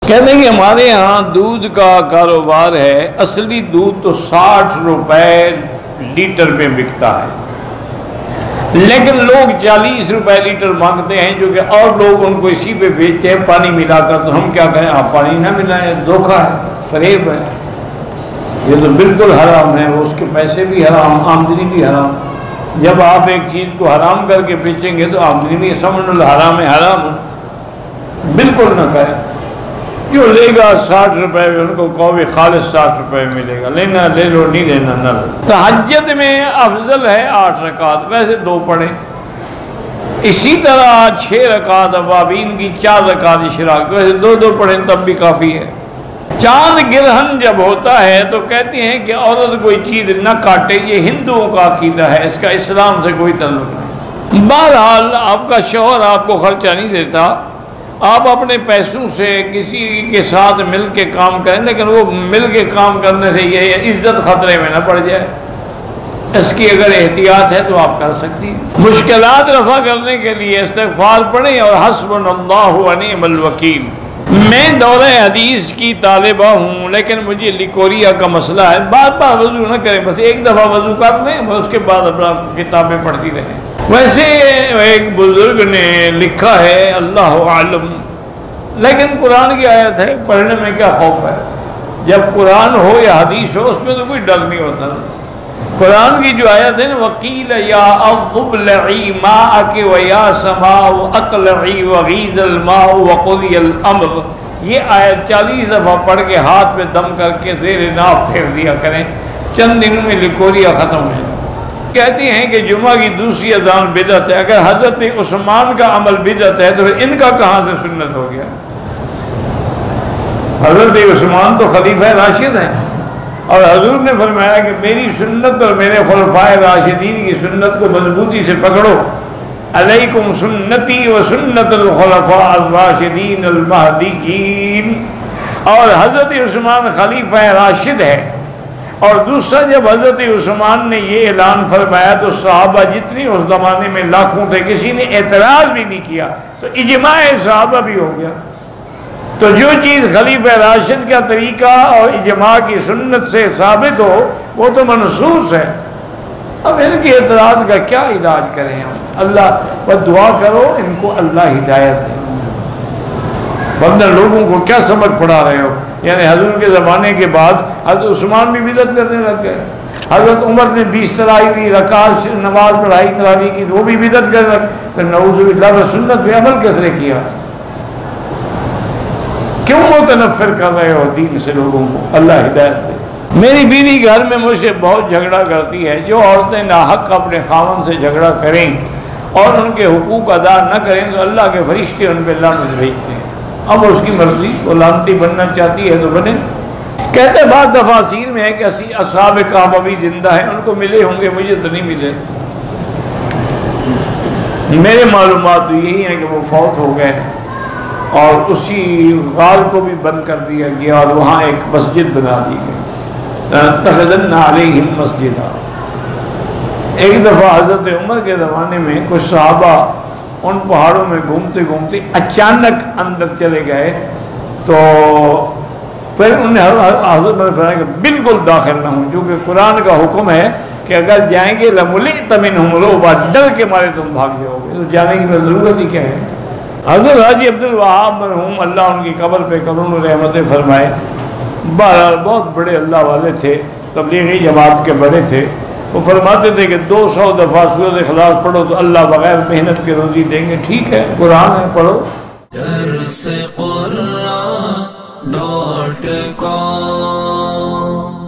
کہتے ہیں کہ ہمارے ہاں دودھ کا کاروبار ہے، اصلی دودھ تو 60 روپے لیٹر میں بکتا ہے، لیکن لوگ 40 روپے لیٹر مانگتے ہیں، جو کہ اور لوگ ان کو اسی پہ بیچتے ہیں پانی ملا کر۔ تو ہم کیا کہیں، آپ پانی نہ ملائیں، دھوکہ ہے، فریب ہے، یہ تو بالکل حرام ہے، اس کے پیسے بھی حرام، آمدنی بھی حرام۔ جب آپ ایک چیز کو حرام کر کے بیچیں گے تو آمدنی بھی سمجھ لو حرام ہے، حرام ہے، بالکل نہ کریں۔ جو لے گا 60 روپے میں، ان کو کہو بھی خالص 60 روپے میں ملے گا، لینا لے لو، نہیں لینا نہ لو۔ تہجد میں افضل ہے 8 رکعت، ویسے 2 پڑھیں، اسی طرح 6 رکعت اوابین کی، 4 رکعت اشراق، ویسے 2 پڑھیں تب بھی کافی ہے۔ چاند گرہن جب ہوتا ہے تو کہتے ہیں کہ عورت کوئی چیز نہ کاٹے، یہ ہندوؤں کا عقیدہ ہے، اس کا اسلام سے کوئی تعلق نہیں۔ بہرحال آپ کا شوہر آپ کو خرچہ نہیں دیتا، آپ اپنے پیسوں سے کسی کے ساتھ مل کے کام کریں، لیکن وہ مل کے کام کرنے سے یہ عزت خطرے میں نہ پڑ جائے، اس کی اگر احتیاط ہے تو آپ کر سکتی ہیں۔ مشکلات رفع کرنے کے لیے استغفار پڑھیں اور حسبنا اللہ و نعم الوکیل۔ میں دورہ حدیث کی طالبہ ہوں، لیکن مجھے لیکوریا کا مسئلہ ہے، بار بار وضو نہ کریں، بس ایک دفعہ وضو کر لیں، اس کے بعد اپنا کتابیں پڑھتی رہیں۔ ویسے ایک بزرگ نے لکھا ہے، اللہ عالم، لیکن قرآن کی آیت ہے، پڑھنے میں کیا خوف ہے؟ جب قرآن ہو یا حدیث ہو، اس میں تو کوئی ڈر نہیں ہوتا نا۔ قرآن کی جو آیت ہے نا، وَقِيلَ يَا أَرْضُ ابْلَعِي مَاءَكِ وَيَا سَمَاءُ أَقْلِعِي وَغِيضَ الْمَاءُ وَقُضِيَ الْأَمْرُ، یہ آیت 40 دفعہ پڑھ کے ہاتھ میں دم کر کے زیر ناف پھیر دیا کریں، چند دنوں میں لیکوریا ختم ہو جائے۔ کہتے ہیں کہ جمعہ کی دوسری اذان بدعت ہے، اگر حضرت عثمان کا عمل بدعت ہے تو ان کا کہاں سے سنت ہو گیا؟ حضرت عثمان تو خلیفہ راشد ہیں، اور حضور نے فرمایا کہ میری سنت اور میرے خلفائے راشدین کی سنت کو مضبوطی سے پکڑو، علیکم سنتی و سنت الخلفاء الراشدین المہدیین۔ اور حضرت عثمان خلیفہ راشد ہے، اور دوسرا جب حضرت عثمان نے یہ اعلان فرمایا تو صحابہ جتنی اس زمانے میں لاکھوں تھے، کسی نے اعتراض بھی نہیں کیا، تو اجماع صحابہ بھی ہو گیا۔ تو جو چیز خلیفہ راشد کا طریقہ اور اجماع کی سنت سے ثابت ہو وہ تو منصوص ہے، اب ان کے اعتراض کا کیا علاج کریں ہم؟ اللہ پر دعا کرو ان کو اللہ ہدایت دے، ورنہ لوگوں کو کیا سبق پڑھا رہے ہو؟ یعنی حضور کے زمانے کے بعد حضرت عثمان بھی بدعت کرنے لگ گئے، حضرت عمر نے 20 تراویح رکعت نماز پڑھائی تراویح کی تو وہ بھی بدعت کرنے لگے، تو نعوذ باللہ، سنت پہ عمل کس نے کیا؟ کیوں متنفر کر رہے ہو دین سے لوگوں کو؟ اللہ ہدایت دے۔ میری بیوی گھر میں مجھ سے بہت جھگڑا کرتی ہے، جو عورتیں ناحق اپنے خاوند سے جھگڑا کریں اور ان کے حقوق ادا نہ کریں تو اللہ کے فرشتے ان پہ لعنت بھیجتے ہیں۔ اب اس کی مرضی، وہ لعنتی بننا چاہتی ہے تو بنے۔ کہتے بعض تفاسیر میں ہے کہ اصحاب کعبہ بھی زندہ ہیں، ان کو ملے ہوں گے، مجھے تو نہیں ملے، میرے معلومات تو یہی ہیں کہ وہ فوت ہو گئے، اور اسی غار کو بھی بند کر دیا گیا اور وہاں ایک مسجد بنا دی گئی، لَنَتَّخِذَنَّ عَلَيْهِمْ مَسْجِدًا۔ ایک دفعہ حضرت عمر کے زمانے میں کچھ صحابہ ان پہاڑوں میں گھومتے گھومتے اچانک اندر چلے گئے، تو پھر انہیں حضرت نے فرمایا کہ بالکل داخل نہ ہوں، چونکہ قرآن کا حکم ہے کہ اگر جائیں گے لَمُلِئْتَ مِنْهُمْ رُعْبًا، ڈر کے مارے تم بھاگ جاؤ گے، تو جانے کی ضرورت ہی کیا ہے؟ حضرت حاجی عبدالوہاب مرحوم، اللہ ان کی قبر پہ کروڑوں رحمتیں فرمائے، بہرحال بہت بڑے اللہ والے تھے، تبلیغی جماعت کے بڑے تھے، وہ فرماتے تھے کہ 200 دفعہ سورۃ اخلاص پڑھو تو اللہ بغیر محنت کے روزی دیں گے۔ ٹھیک ہے، قرآن ہے، پڑھو۔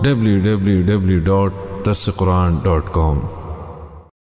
www.darsequran.com